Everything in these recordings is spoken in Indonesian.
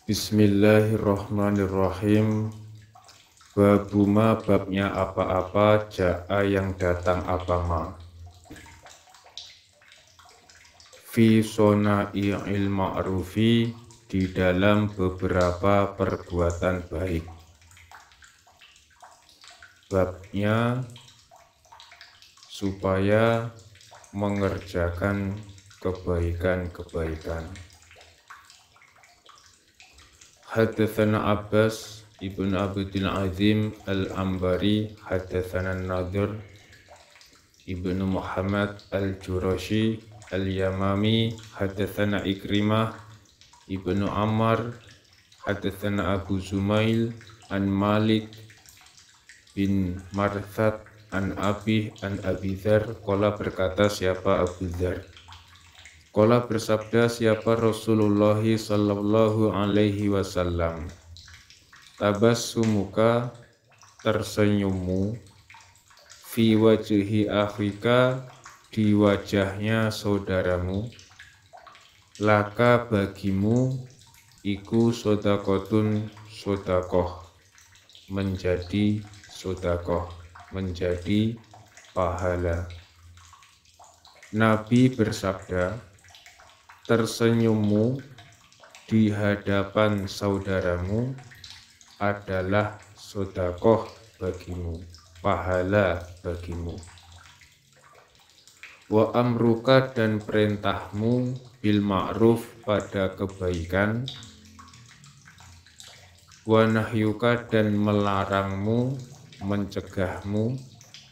Bismillahirrahmanirrahim. Babuma babnya apa-apa, ja'a yang datang apa ma. Fi sona'i'il ma'rufi, di dalam beberapa perbuatan baik. Babnya supaya mengerjakan kebaikan-kebaikan. Hadatsana Abbas ibn Abdul Azim al-Ambari, hadatsana Nadir ibnu Muhammad al-Jurashi al-Yamami, hadatsana Ikrimah ibnu Ammar, hadatsana Abu Zumail an Malik bin Marthad an Abi Dzar, qala berkata siapa Abu Dzar, qala bersabda siapa Rasulullah sallallahu alaihi wasallam, tabassumuka tersenyummu, fi wajhi akhika di wajahnya saudaramu, laka bagimu, iku sodakotun sodakoh, menjadi sodakoh, menjadi pahala. Nabi bersabda, tersenyummu di hadapan saudaramu adalah sodakoh bagimu, pahala bagimu. Wa amruka dan perintahmu bil ma'ruf pada kebaikan, wa nahyuka dan melarangmu, mencegahmu,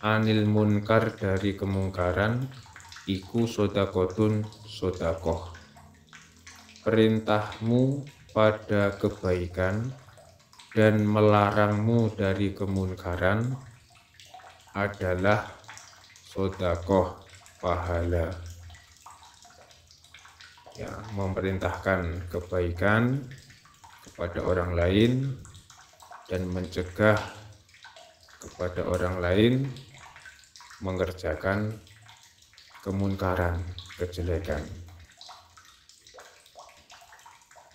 anil munkar dari kemungkaran, iku sodakotun sodakoh. Perintahmu pada kebaikan dan melarangmu dari kemunkaran adalah sodakoh, pahala. Ya, memerintahkan kebaikan kepada orang lain dan mencegah kepada orang lain mengerjakan kemunkaran, kejelekan,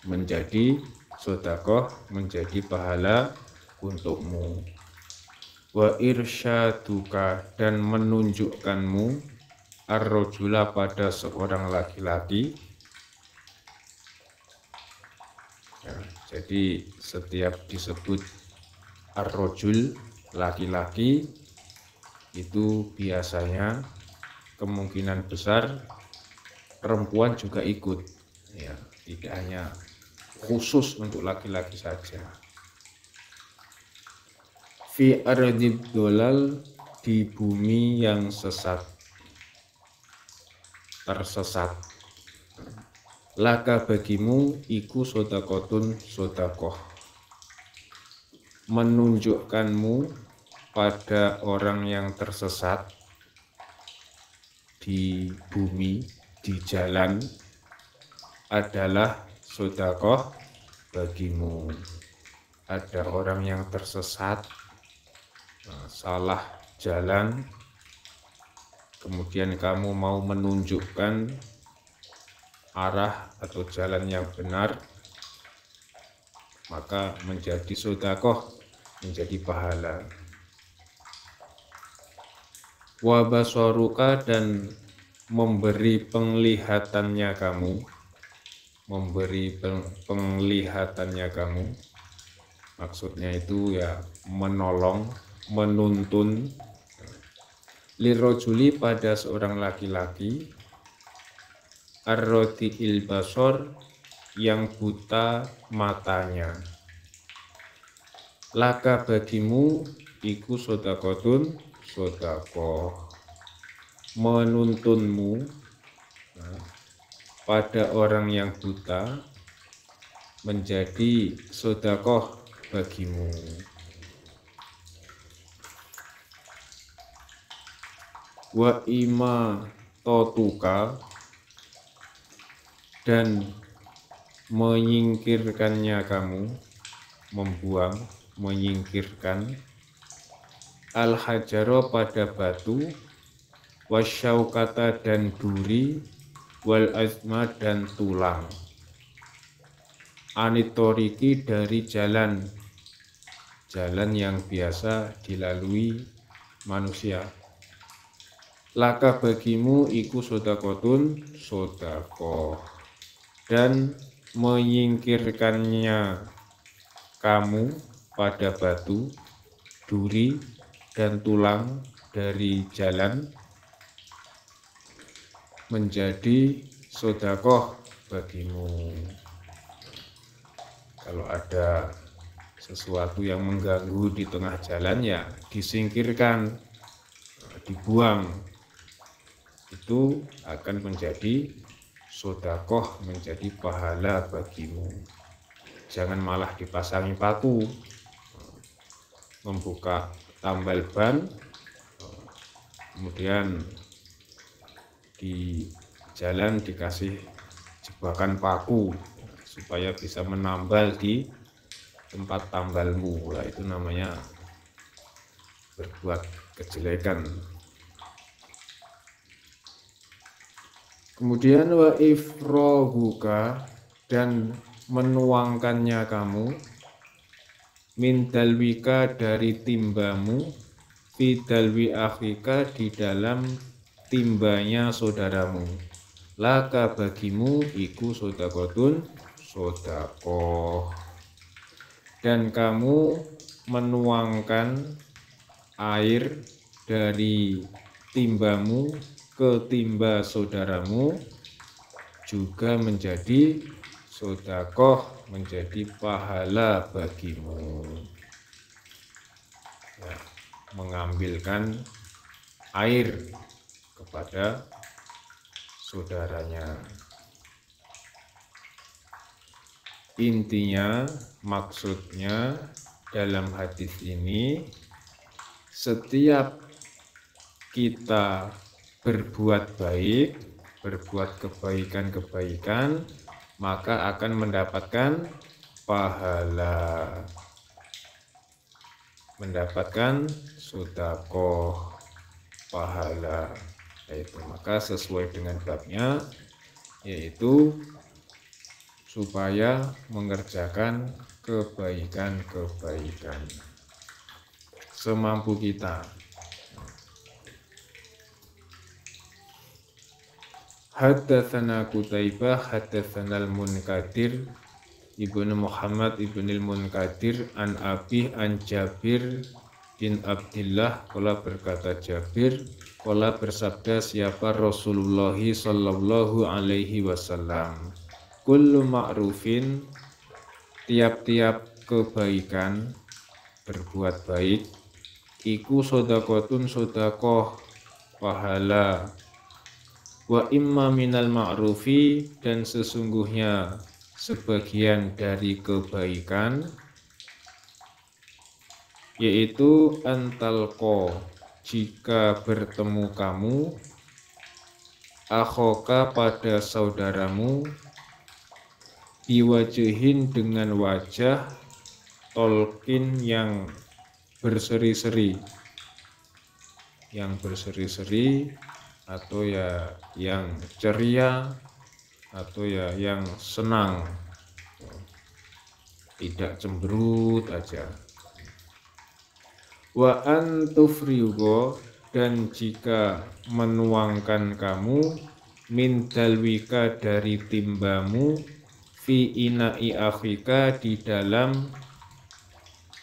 menjadi sodakoh, menjadi pahala untukmu. Wa irsyaduka dan menunjukkanmu, ar-rajula pada seorang laki-laki. Ya, jadi setiap disebut ar-rajul, laki-laki, itu biasanya kemungkinan besar perempuan juga ikut. Ya, tidak hanya khusus untuk laki-laki saja. Fi ardid dolal, di bumi yang sesat, tersesat. Laka bagimu, iku sodakotun sodakoh, menunjukkanmu pada orang yang tersesat di bumi, di jalan, adalah sodakoh bagimu. Ada orang yang tersesat, salah jalan, kemudian kamu mau menunjukkan arah atau jalan yang benar, maka menjadi sodakoh, menjadi pahala. Wa basaruka dan memberi penglihatannya kamu, memberi penglihatannya kamu, maksudnya itu ya menolong, menuntun, lirojuli pada seorang laki-laki, ar-radi'il basor yang buta matanya. Laka bagimu, iku sodakotun sodakoh, menuntunmu pada orang yang buta menjadi sodakoh bagimu. Wa ima totuka dan menyingkirkannya kamu, membuang, menyingkirkan, al-hajaro pada batu, wasyaukata dan duri, wal azma dan tulang. anitoriki dari jalan yang biasa dilalui manusia. Laka bagimu iku sodakotun sodakoh, dan menyingkirkannya kamu pada batu, duri, dan tulang dari jalan menjadi sodakoh bagimu. Kalau ada sesuatu yang mengganggu di tengah jalan, ya disingkirkan, dibuang, itu akan menjadi sodakoh, menjadi pahala bagimu. Jangan malah dipasangi paku, membuka tambal ban, kemudian di jalan dikasih jebakan paku supaya bisa menambal di tempat tambalmu. Nah, itu namanya berbuat kejelekan. Kemudian wa ifrohuka, dan menuangkannya kamu, min dalwika, dari timbamu, fi dalwi akhika, di dalam timbanya saudaramu. Laka bagimu iku sodakotun sodakoh, dan kamu menuangkan air dari timbamu ke timba saudaramu juga menjadi sodakoh, menjadi pahala bagimu. Ya, mengambilkan air kepada saudaranya. Intinya, maksudnya dalam hadis ini, setiap kita berbuat baik, berbuat kebaikan-kebaikan, maka akan mendapatkan pahala, mendapatkan sodakoh, pahala. Yaitu, maka sesuai dengan babnya, yaitu supaya mengerjakan kebaikan-kebaikan semampu kita. Haddatsana Qutaibah haddatsana al-Munkadir Ibnu Muhammad Ibnul Munkadir an Abi an Jabir bin Abdillah, qala berkata Jabir, qala bersabda siapa Rasulullah sallallahu alaihi wasallam, kullu ma'rufin, tiap-tiap kebaikan, berbuat baik, iku sodakotun sodakoh, pahala, wa imma minal ma'rufi, dan sesungguhnya sebagian dari kebaikan, yaitu antalko, jika bertemu kamu, akhoka, pada saudaramu, biwajihin, dengan wajah, tolkin, yang berseri-seri, atau ya yang ceria, atau ya yang senang, tidak cemberut aja. Wa antufriugo, dan jika menuangkan kamu, min dalwika, dari timbamu, fi ina'i akhika, di dalam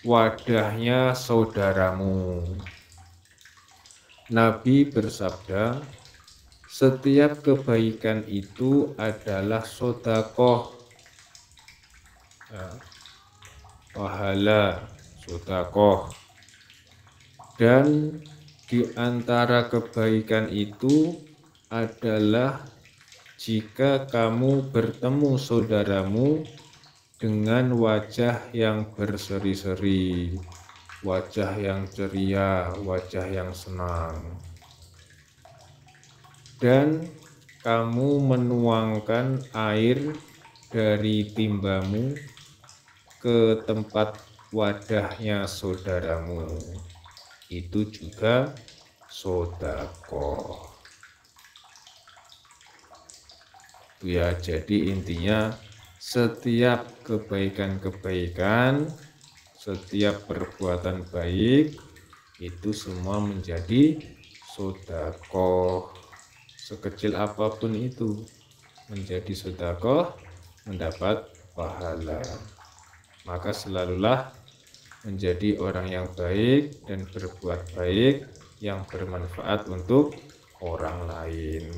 wadahnya saudaramu. Nabi bersabda, setiap kebaikan itu adalah sodakoh, pahala, sodakoh. Dan di antara kebaikan itu adalah jika kamu bertemu saudaramu dengan wajah yang berseri-seri, wajah yang ceria, wajah yang senang, dan kamu menuangkan air dari timbamu ke tempat wadahnya saudaramu, itu juga sodakoh. Ya, jadi intinya Setiap kebaikan-kebaikan, setiap perbuatan baik itu semua menjadi sedekah. Sekecil apapun itu menjadi sedekah, mendapat pahala. Maka selalulah menjadi orang yang baik dan berbuat baik yang bermanfaat untuk orang lain.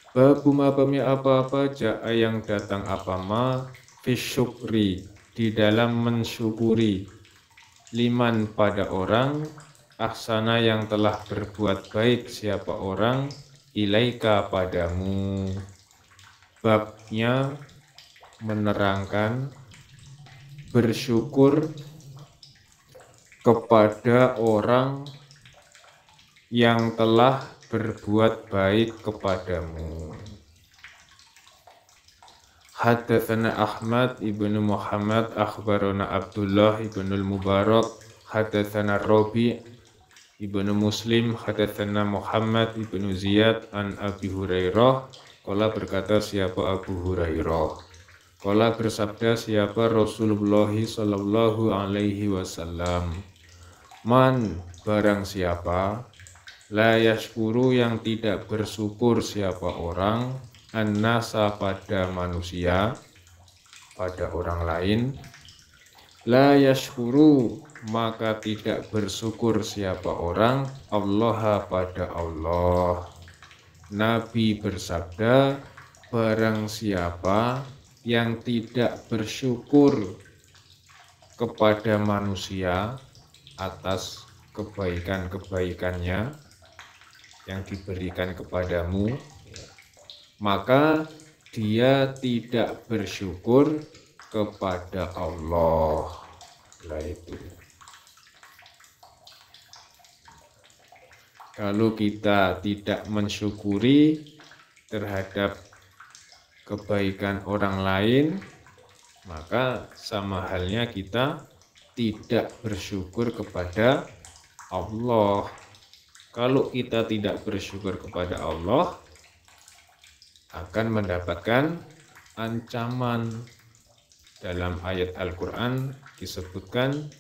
Babuma apa-apa ja'a yang datang apama fisyukri di dalam mensyukuri liman pada orang ahsana yang telah berbuat baik siapa orang ilaika padamu. Babnya menerangkan bersyukur kepada orang yang telah berbuat baik kepadamu. Hadatsana Ahmad ibnu Muhammad akhbarana Abdullah ibnu Mubarak hadatsana Rabi ibnu Muslim hadatsana Muhammad ibnu Ziyad an Abi Hurairah qala berkata siapa Abu Hurairah qala bersabda siapa Rasulullah sallallahu alaihi wasallam man barang siapa la yashkuru yang tidak bersyukur siapa orang an-nasa pada manusia pada orang lain la yashkuru maka tidak bersyukur siapa orang Allah pada Allah. Nabi bersabda barang siapa yang tidak bersyukur kepada manusia atas kebaikan-kebaikannya yang diberikan kepadamu, maka dia tidak bersyukur kepada Allah. Lah itu. Kalau kita tidak mensyukuri terhadap kebaikan orang lain, maka sama halnya kita tidak bersyukur kepada Allah. Kalau kita tidak bersyukur kepada Allah, akan mendapatkan ancaman. Dalam ayat Al-Quran disebutkan,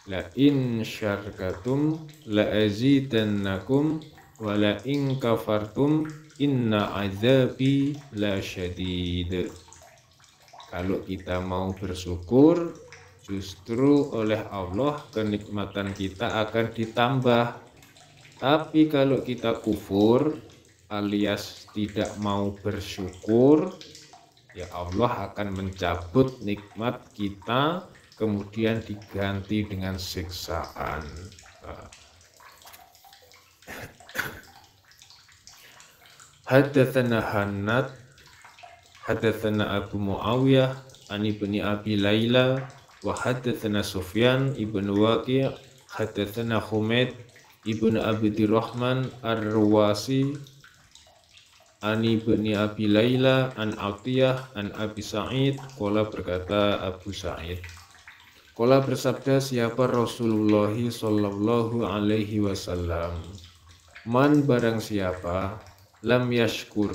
la in syarkatum la azidannakum wa la in kafartum inna azabi la syadid. Kalau kita mau bersyukur, justru oleh Allah kenikmatan kita akan ditambah. Tapi kalau kita kufur alias tidak mau bersyukur, ya Allah akan mencabut nikmat kita kemudian diganti dengan siksaan. Hadatsana Hannad hadatsana Abu Muawiyah an ibni Abi Laila wa hadatsana Sufyan ibnu Waqi' hadatsana Humaid ibnu Abdurrahman Ar-Ruwasi an ibni Abi Laila an Atiyah an Abi Sa'id qala berkata Abu Sa'id qala bersabda siapa Rasulullah sallallahu alaihi wasallam man barang siapa lam yashkur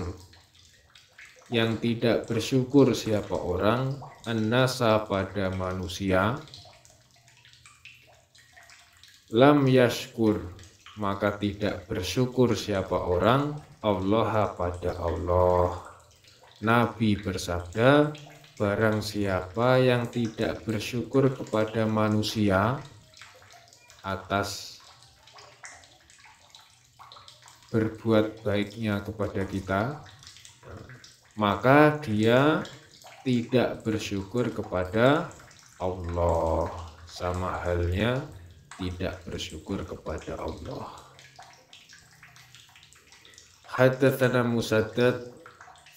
yang tidak bersyukur siapa orang an-nasa pada manusia lam yashkur maka tidak bersyukur siapa orang Allah pada Allah. Nabi bersabda barang siapa yang tidak bersyukur kepada manusia atas berbuat baiknya kepada kita, maka dia tidak bersyukur kepada Allah, sama halnya tidak bersyukur kepada Allah. Hadatsana Musaddad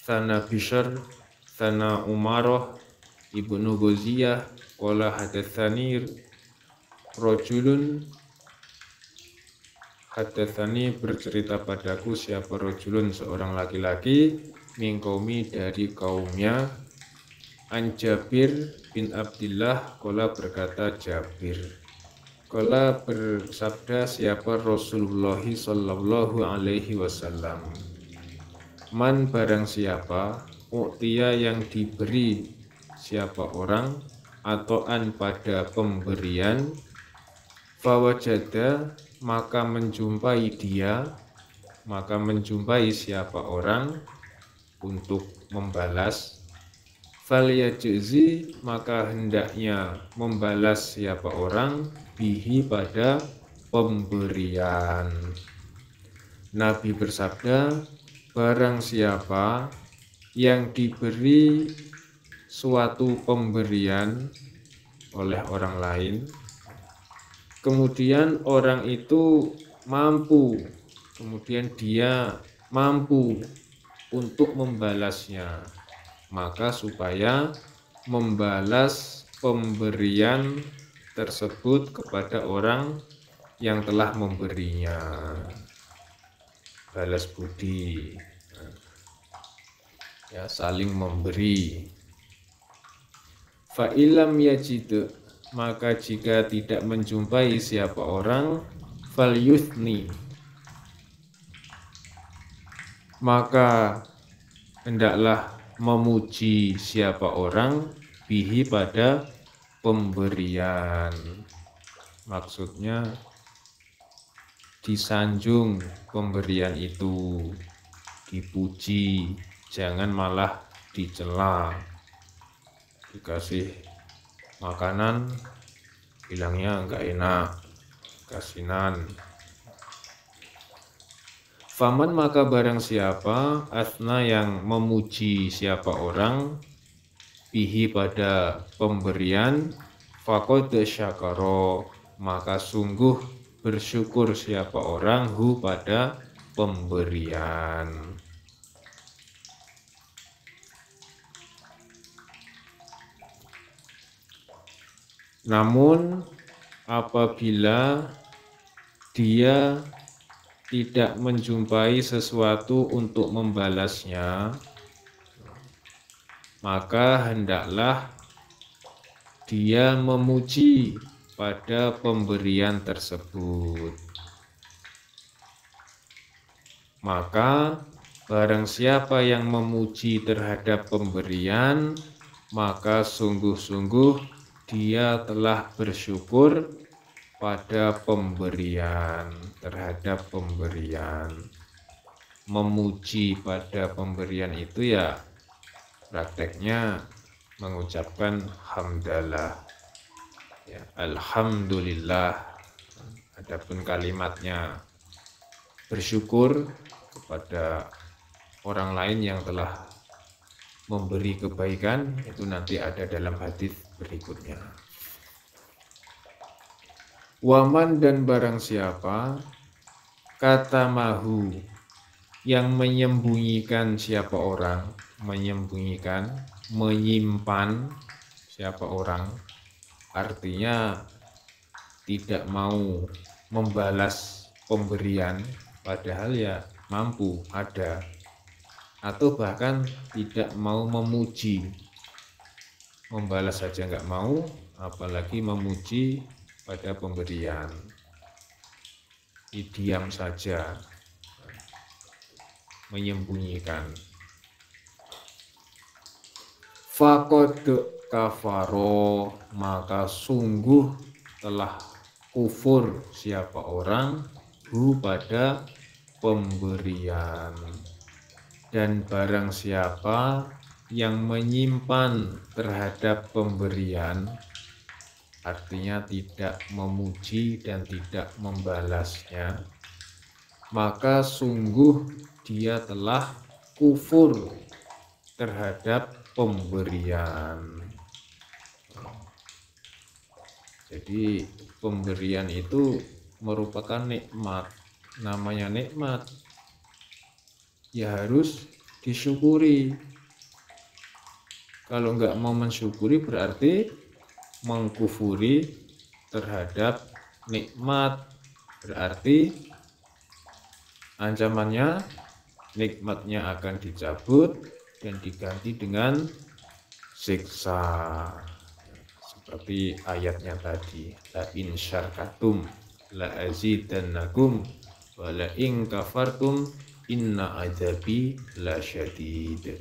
sana Bishr sana Umarah ibnu Ghaziyah qala hadatsani rajulun hadatsani bercerita padaku siapa rajulun seorang laki-laki min qaumi dari kaumnya an Jabir bin Abdullah qala berkata Jabir qala bersabda siapa Rasulullah sallallahu alaihi wasallam man barang siapa U'tiya yang diberi siapa orang, atau an pada pemberian, fawajada maka menjumpai siapa orang untuk membalas, falyajzi maka hendaknya membalas siapa orang bihi pada pemberian. Nabi bersabda, barang siapa yang diberi suatu pemberian oleh orang lain, kemudian orang itu dia mampu untuk membalasnya, maka supaya membalas pemberian tersebut kepada orang yang telah memberinya. Balas budi, ya, saling memberi. Fa'ilam yajid, maka jika tidak menjumpai siapa orang, falyuthni, maka hendaklah memuji siapa orang bihi pada pemberian. Maksudnya disanjung pemberian itu, dipuji, jangan malah dicela. Dikasih makanan bilangnya enggak enak, kasinan. Faman maka barang siapa asna yang memuji siapa orang bihi pada pemberian, faqad syakara maka sungguh bersyukur siapa orang hu pada pemberian. Namun apabila dia tidak menjumpai sesuatu untuk membalasnya, maka hendaklah dia memuji pada pemberian tersebut. Maka barang siapa yang memuji terhadap pemberian, maka sungguh-sungguh dia telah bersyukur pada pemberian, terhadap pemberian. Memuji pada pemberian itu ya prakteknya mengucapkan hamdalah, ya, alhamdulillah. Adapun kalimatnya bersyukur kepada orang lain yang telah memberi kebaikan, itu nanti ada dalam hadis berikutnya. Waman dan barang siapa kata mahu yang menyembunyikan siapa orang, menyembunyikan, menyimpan siapa orang, artinya tidak mau membalas pemberian padahal ya mampu ada, atau bahkan tidak mau memuji, membalas saja nggak mau, apalagi memuji pada pemberian. Diam saja, menyembunyikan. Faqad kafaro maka sungguh telah kufur siapa orang hu pada pemberian. Dan barang siapa yang menyimpan terhadap pemberian, artinya tidak memuji dan tidak membalasnya, maka sungguh dia telah kufur terhadap pemberian. Jadi pemberian itu merupakan nikmat. Namanya nikmat ya harus disyukuri. Kalau nggak mau mensyukuri berarti mengkufuri terhadap nikmat. Berarti ancamannya nikmatnya akan dicabut dan diganti dengan siksa. Seperti ayatnya tadi, la in syarkatum la azidannakum wa la in kafartum inna adzabi la syadid.